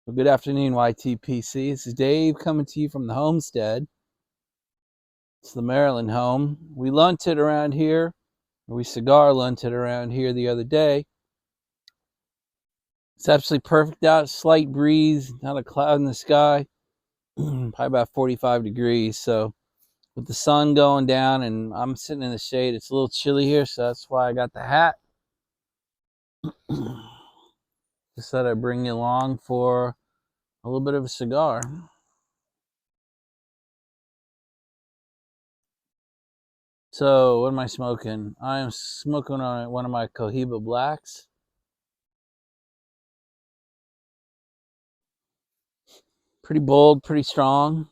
Well, good afternoon, YTPC. This is Dave coming to you from the homestead. It's the Maryland home. We lunted around here, or we cigar lunted around here the other day. It's absolutely perfect out, slight breeze, not a cloud in the sky, probably about 45 degrees. So with the sun going down and I'm sitting in the shade, it's a little chilly here, so that's why I got the hat. Just thought I'd bring you along for a little bit of a cigar. So what am I smoking? I am smoking on one of my Cohiba Blacks. Pretty bold, pretty strong.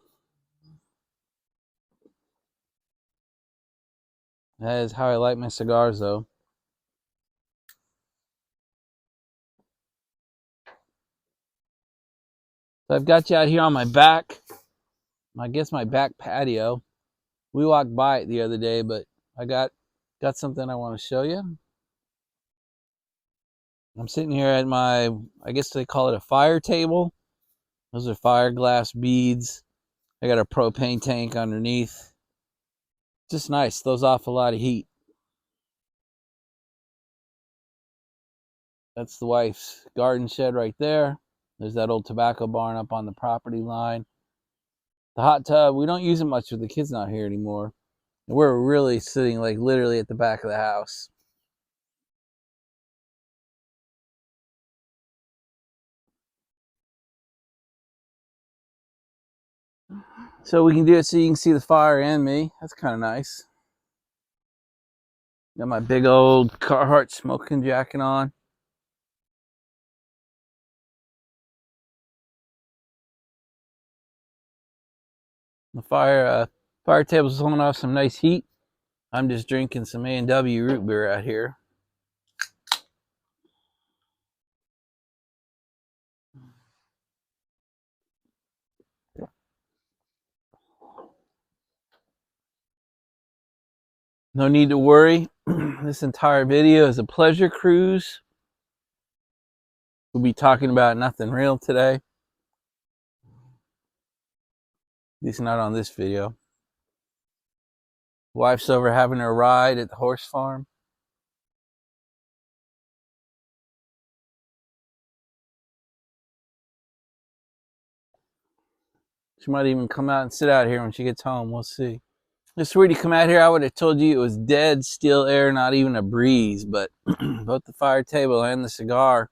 That is how I like my cigars, though. So I've got you out here on my back, I guess my back patio. We walked by it the other day, but I got something I want to show you. I'm sitting here at my, I guess they call it a fire table. Those are fire glass beads. I got a propane tank underneath. Just nice, throws off a lot of heat. That's the wife's garden shed right there. There's that old tobacco barn up on the property line. The hot tub, we don't use it much with the kids not here anymore. We're really sitting like literally at the back of the house. So we can do it so you can see the fire and me. That's kind of nice. Got my big old Carhartt smoking jacket on. The fire table's throwing off some nice heat. I'm just drinking some A&W root beer out here. No need to worry. This entire video is a pleasure cruise. We'll be talking about nothing real today. At least not on this video. Wife's over having a ride at the horse farm. She might even come out and sit out here when she gets home. We'll see. It's weird you come out here. I would have told you it was dead, still air, not even a breeze. But both the fire table and the cigar,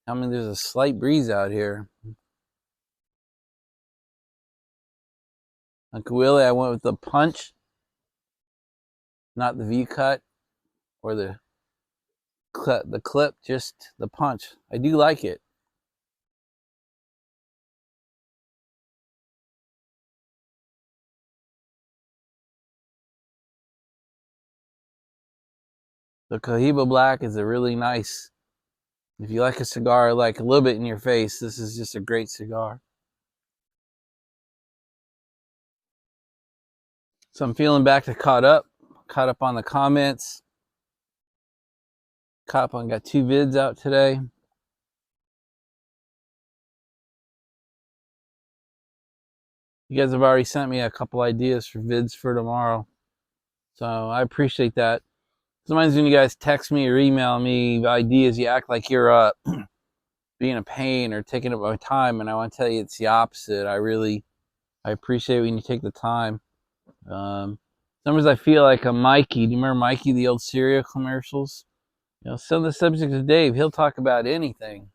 I mean, there's a slight breeze out here. Uncle Willie, I went with the punch, not the V cut or the clip, just the punch. I do like it. The Cohiba Black is a really nice, if you like a cigar like a little bit in your face, this is just a great cigar. So I'm feeling back to caught up on the comments. Got 2 vids out today. You guys have already sent me a couple ideas for vids for tomorrow. So I appreciate that. Sometimes when you guys text me or email me ideas, you act like you're being a pain or taking up my time, and I want to tell you it's the opposite. I appreciate when you take the time. Sometimes I feel like a Mikey. Do you remember Mikey, the old cereal commercials? You know, some of the subjects of Dave, he'll talk about anything.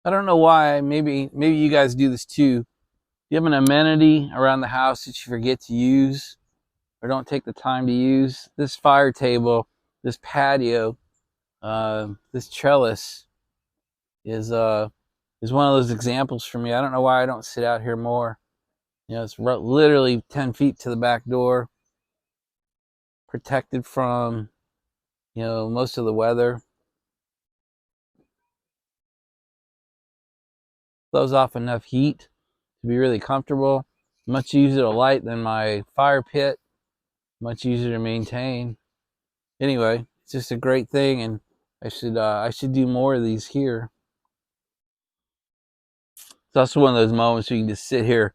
I don't know why. Maybe you guys do this too. You have an amenity around the house that you forget to use or don't take the time to use. This fire table, this patio, this trellis is one of those examples for me. I don't know why I don't sit out here more. You know, it's literally 10 feet to the back door, protected from, you know, most of the weather. Blows off enough heat to be really comfortable. Much easier to light than my fire pit. Much easier to maintain. Anyway, it's just a great thing, and I should do more of these here. It's also one of those moments where you can just sit here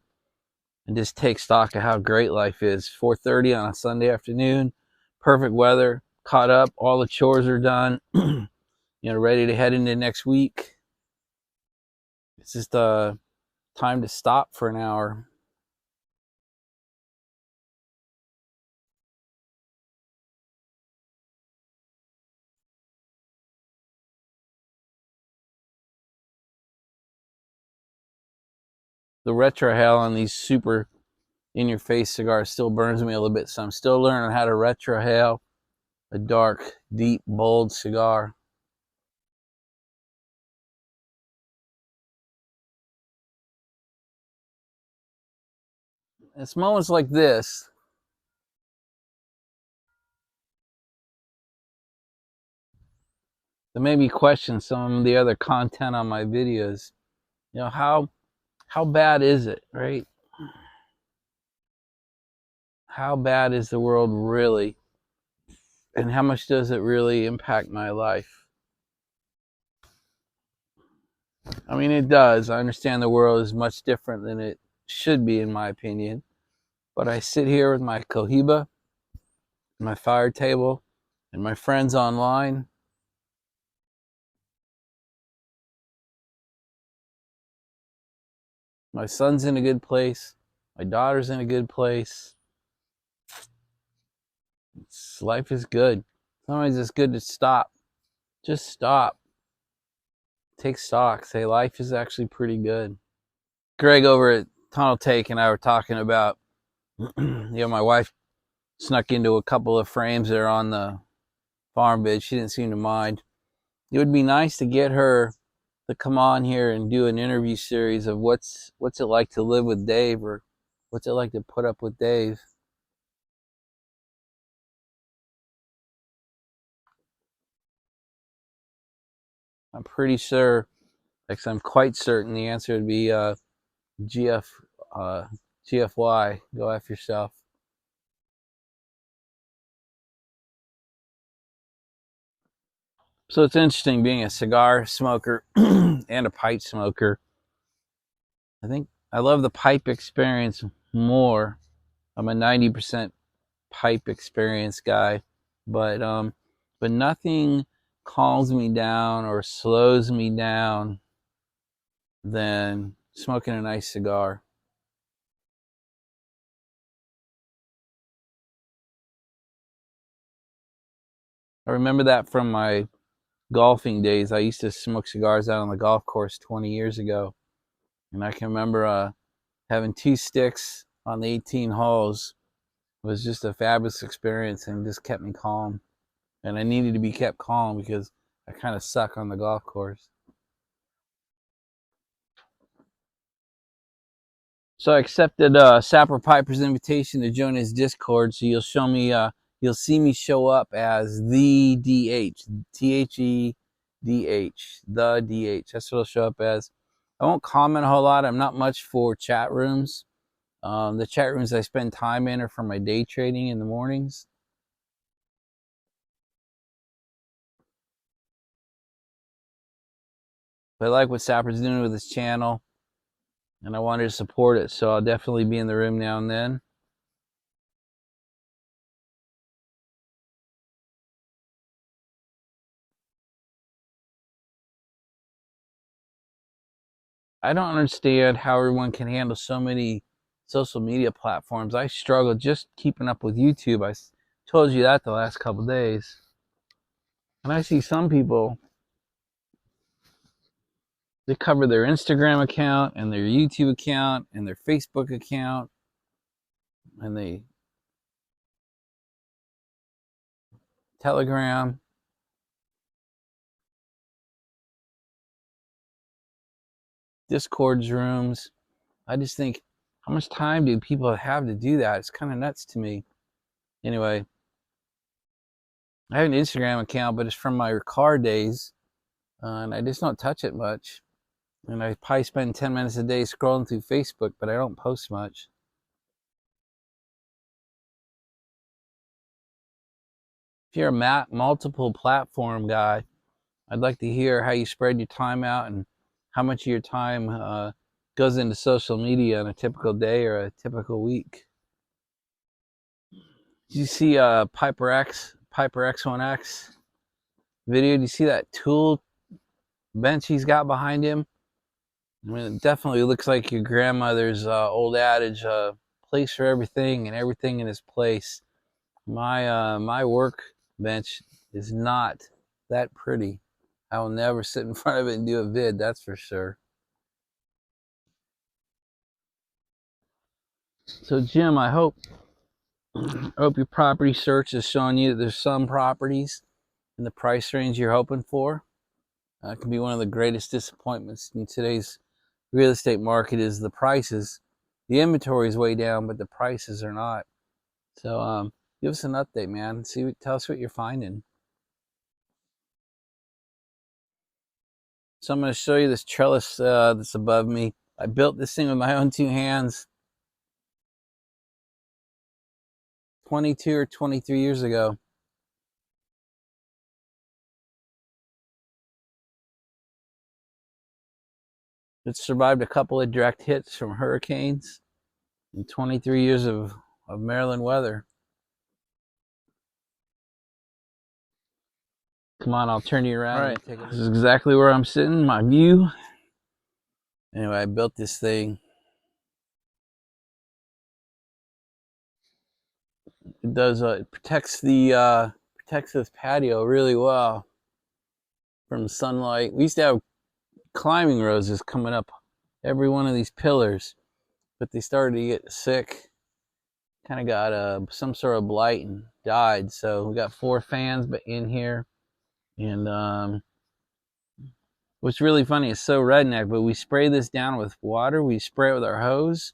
and just take stock of how great life is. 4:30 on a Sunday afternoon, perfect weather, caught up, all the chores are done, ready to head into next week. It's just time to stop for an hour. The retrohale on these super in-your-face cigars still burns me a little bit, so I'm still learning how to retrohale a dark, deep, bold cigar. It's moments like this that made me question some of the other content on my videos. How bad is it, right? How bad is the world really? And how much does it really impact my life? I mean, it does. I understand the world is much different than it should be, in my opinion. But I sit here with my Cohiba, my fire table, and my friends online. My son's in a good place. My daughter's in a good place. Life is good. Sometimes it's good to stop. Just stop. Take stock. Say life is actually pretty good. Greg over at Tunnel Take and I were talking about, my wife snuck into a couple of frames there on the farm bed. She didn't seem to mind. It would be nice to get her to come on here and do an interview series of what's it like to live with Dave, or what's it like to put up with Dave. I'm pretty sure, actually I'm quite certain the answer would be GF, GFY, go F yourself. So it's interesting being a cigar smoker and a pipe smoker. I think I love the pipe experience more. I'm a 90% pipe experience guy, but nothing calms me down or slows me down than smoking a nice cigar. I remember that from my golfing days. I used to smoke cigars out on the golf course 20 years ago, and I can remember having two sticks on the 18 holes. It was just a fabulous experience and just kept me calm. And I needed to be kept calm because I kind of suck on the golf course. So I accepted Sapper Piper's invitation to join his Discord. So you'll see me show up as the DH, THEDH, the DH. That's what I'll show up as. I won't comment a whole lot. I'm not much for chat rooms. The chat rooms I spend time in are for my day trading in the mornings. But I like what Sapper's doing with his channel, and I wanted to support it, so I'll definitely be in the room now and then. I don't understand how everyone can handle so many social media platforms. I struggle just keeping up with YouTube. I told you that the last couple of days. And I see some people, they cover their Instagram account and their YouTube account and their Facebook account, and they Telegram. Discord's rooms. I just think, how much time do people have to do that? It's kind of nuts to me. Anyway, I have an Instagram account, but it's from my car days, and I just don't touch it much. And I probably spend 10 minutes a day scrolling through Facebook, but I don't post much. If you're a multiple platform guy, I'd like to hear how you spread your time out and how much of your time goes into social media on a typical day or a typical week. Did you see Piper X1X video? Do you see that tool bench he's got behind him? I mean, it definitely looks like your grandmother's old adage, place for everything and everything in its place. My work bench is not that pretty. I will never sit in front of it and do a vid, that's for sure. So Jim, I hope your property search is showing you that there's some properties in the price range you're hoping for. It can be one of the greatest disappointments in today's real estate market is the prices. The inventory is way down, but the prices are not. So give us an update, man. Tell us what you're finding. So I'm going to show you this trellis that's above me. I built this thing with my own two hands 22 or 23 years ago. It survived a couple of direct hits from hurricanes and 23 years of Maryland weather. Come on, I'll turn you around. All right, this is exactly where I'm sitting, my view. Anyway, I built this thing. It does. It protects this patio really well from sunlight. We used to have climbing roses coming up every one of these pillars, but they started to get sick. Kind of got some sort of blight and died. So we got 4 fans, but in here, and what's really funny is so redneck, but we spray this down with water. We spray it with our hose.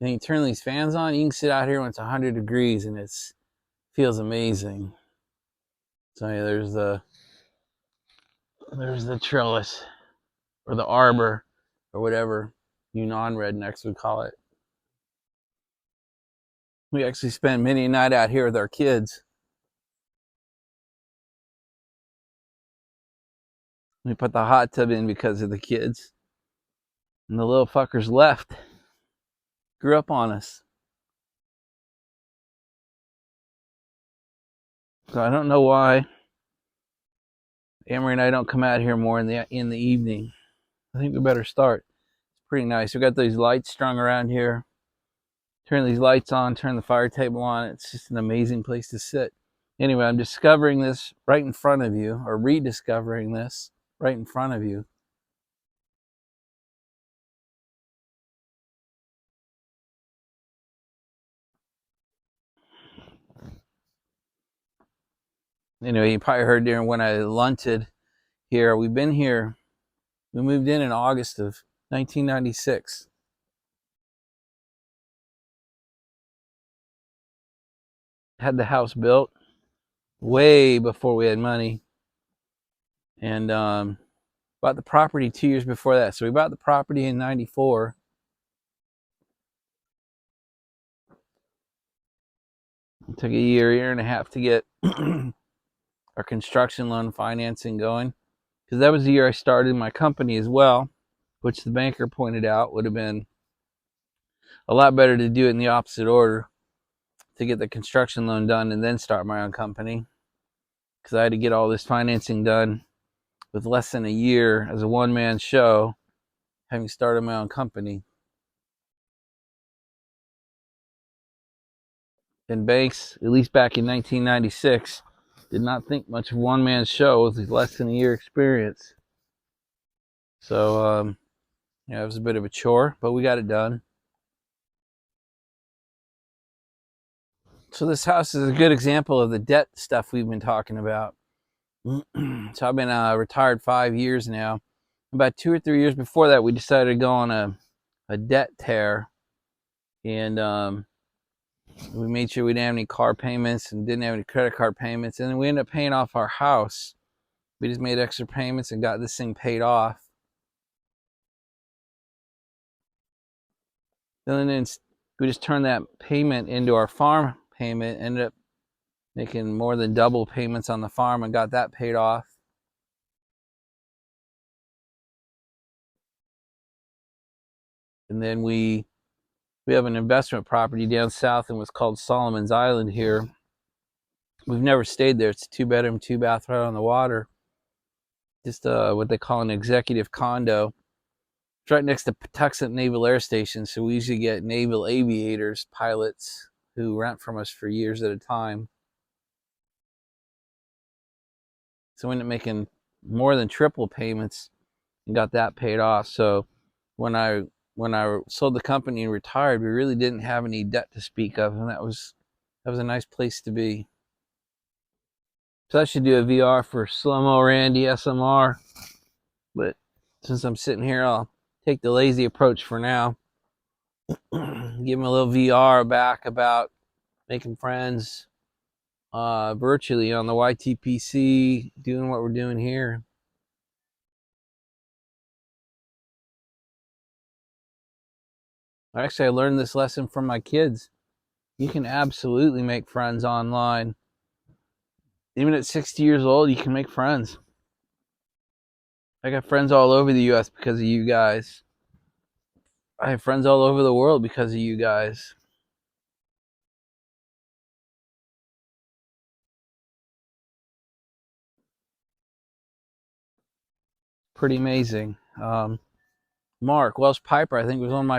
Then you turn these fans on. You can sit out here when it's 100 degrees, and it feels amazing. So yeah, there's the trellis, or the arbor, or whatever you non-rednecks would call it. We actually spend many a night out here with our kids. We put the hot tub in because of the kids. And the little fuckers left. Grew up on us. So I don't know why Amory and I don't come out here more in the evening. I think we better start. It's pretty nice. We got these lights strung around here. Turn these lights on, turn the fire table on. It's just an amazing place to sit. Anyway, I'm discovering this right in front of you, or rediscovering this right in front of you. Anyway, you probably heard during when I lunted here. We've been here. We moved in August of 1996. Had the house built way before we had money, and bought the property 2 years before that. So we bought the property in '94. It took a year and a half to get our construction loan financing going, because that was the year I started my company as well, which the banker pointed out would have been a lot better to do it in the opposite order, to get the construction loan done and then start my own company, because I had to get all this financing done with less than a year as a one-man show, having started my own company. And banks, at least back in 1996, did not think much of one-man show with less than a year experience. So yeah, it was a bit of a chore, but we got it done. So this house is a good example of the debt stuff we've been talking about. So I've been retired 5 years now. About 2 or 3 years before that, we decided to go on a debt tear, and we made sure we didn't have any car payments and didn't have any credit card payments, and then we ended up paying off our house. We just made extra payments and got this thing paid off. And then we just turned that payment into our farm payment, ended up making more than double payments on the farm and got that paid off. And then we have an investment property down south in what's called Solomon's Island here. We've never stayed there. It's a 2-bedroom, 2-bath right on the water. Just what they call an executive condo. It's right next to Patuxent Naval Air Station, so we usually get naval aviators, pilots, who rent from us for years at a time. So we ended up making more than triple payments and got that paid off. So when I sold the company and retired, we really didn't have any debt to speak of, and that was a nice place to be. So I should do a VR for Slow-Mo Randy SMR, but since I'm sitting here, I'll take the lazy approach for now. Give him a little VR back about making friends virtually on the YTPC, doing what we're doing here. Actually, I learned this lesson from my kids. You can absolutely make friends online. Even at 60 years old, you can make friends. I got friends all over the US because of you guys. I have friends all over the world because of you guys. Pretty amazing. Mark Welsh Piper, I think, was one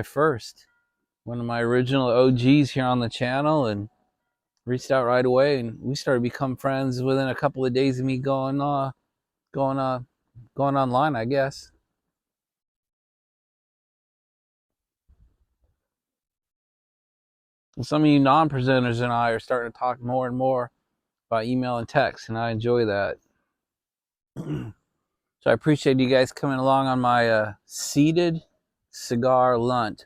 of my original OGs here on the channel, and reached out right away, and we started to become friends within a couple of days of me going online, I guess. And some of you non-presenters and I are starting to talk more and more by email and text, and I enjoy that. So I appreciate you guys coming along on my seated cigar lunt.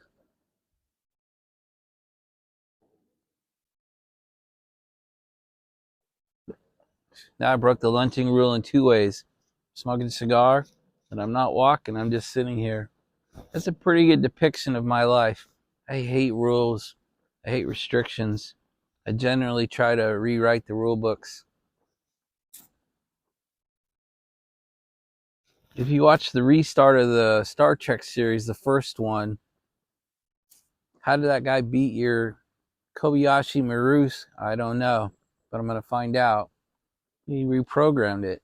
Now I broke the lunting rule in 2 ways. Smoking a cigar, and I'm not walking, I'm just sitting here. That's a pretty good depiction of my life. I hate rules. I hate restrictions. I generally try to rewrite the rule books. If you watch the restart of the Star Trek series, the first one, how did that guy beat your Kobayashi Maru? I don't know, but I'm going to find out. He reprogrammed it.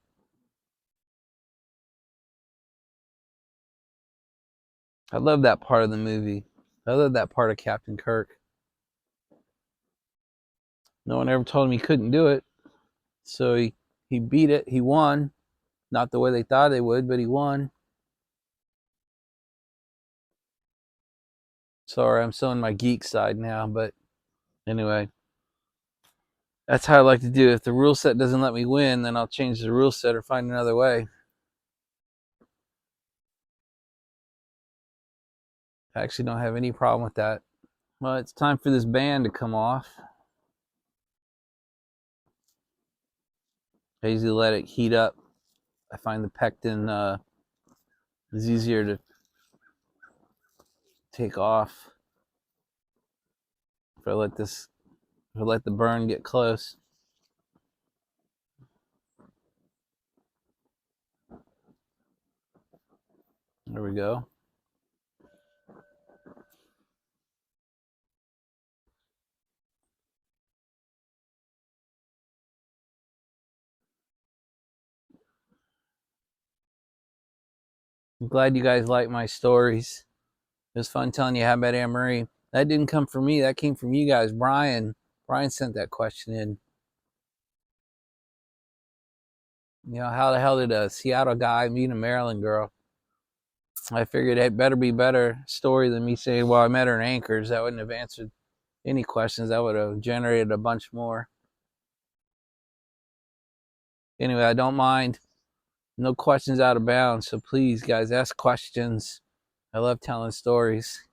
I love that part of the movie. I love that part of Captain Kirk. No one ever told him he couldn't do it. So he beat it. He won. Not the way they thought they would, but he won. Sorry, I'm still in my geek side now, but anyway. That's how I like to do it. If the rule set doesn't let me win, then I'll change the rule set or find another way. I actually don't have any problem with that. Well, it's time for this band to come off. I usually let it heat up. I find the pectin is easier to take off if I let the burn get close. There we go. I'm glad you guys like my stories. It was fun telling you how about Anne Marie. That didn't come from me. That came from you guys. Brian sent that question in. You know, how the hell did a Seattle guy meet a Maryland girl? I figured it better be better story than me saying, well, I met her in Anchorage. That wouldn't have answered any questions. That would have generated a bunch more. Anyway, I don't mind. No questions out of bounds. So please, guys, ask questions. I love telling stories.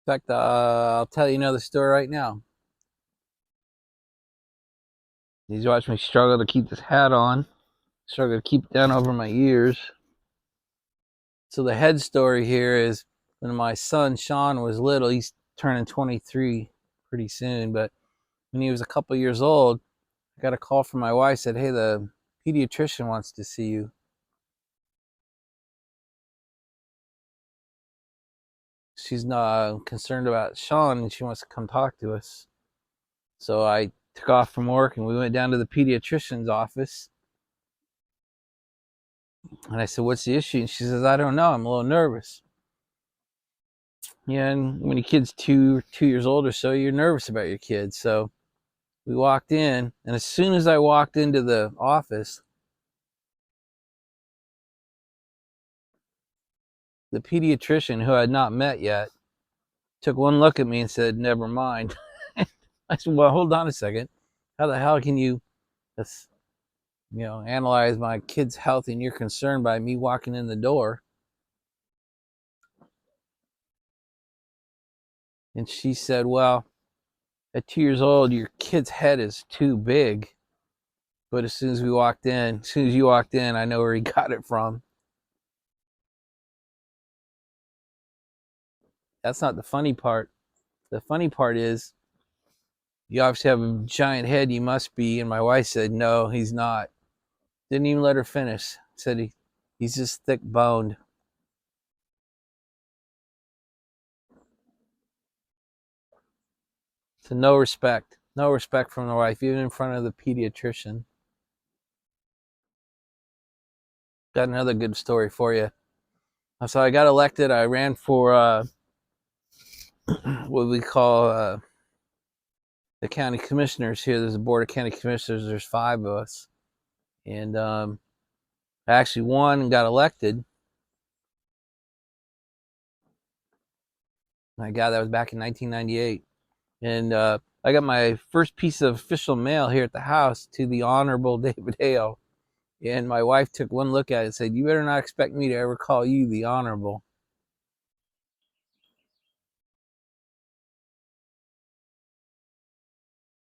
In fact, I'll tell you another story right now. You watch me struggle to keep this hat on. Struggle to keep it down over my ears. So the head story here is when my son Sean was little. He's turning 23 pretty soon, but when he was a couple years old, I got a call from my wife. Said, "Hey, the pediatrician wants to see you." she's not concerned about Sean and she wants to come talk to us. So I took off from work and we went down to the pediatrician's office. And I said, "What's the issue?" And she says, "I don't know. I'm a little nervous." Yeah, and when your kid's two years old or so, you're nervous about your kid. So we walked in, and as soon as I walked into the office, the pediatrician, who I had not met yet, took one look at me and said, "Never mind." I said, "Well, hold on a second. How the hell can you, analyze my kid's health and you're concerned by me walking in the door?" And she said, "Well, at 2 years old, your kid's head is too big. But as soon as you walked in, I know where he got it from." That's not the funny part. The funny part is, "You obviously have a giant head. You must be." And my wife said, "No, he's not." Didn't even let her finish. Said he's just thick boned. So no respect. No respect from the wife, even in front of the pediatrician. Got another good story for you. So I got elected. I ran for what we call the county commissioners here. There's a board of county commissioners. There's 5 of us. And I actually won and got elected. My God, that was back in 1998. And I got my first piece of official mail here at the house to the Honorable David Hale. And my wife took one look at it and said, "You better not expect me to ever call you the Honorable."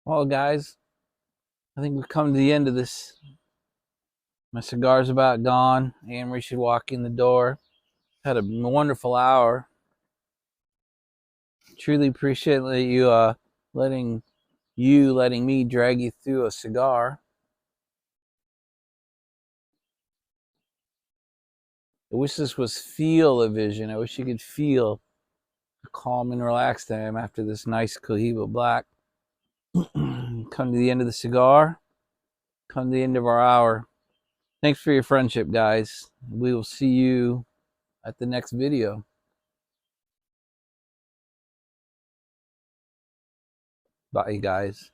Well, guys, I think we've come to the end of this. My cigar's about gone. Amory should walk in the door. Had a wonderful hour. Truly appreciate you letting me drag you through a cigar. I wish this was feel-o-vision. I wish you could feel a calm and relaxed I am after this nice Cohiba Black. Come to the end of the cigar. Come to the end of our hour. Thanks for your friendship, guys. We will see you at the next video. Bye, guys.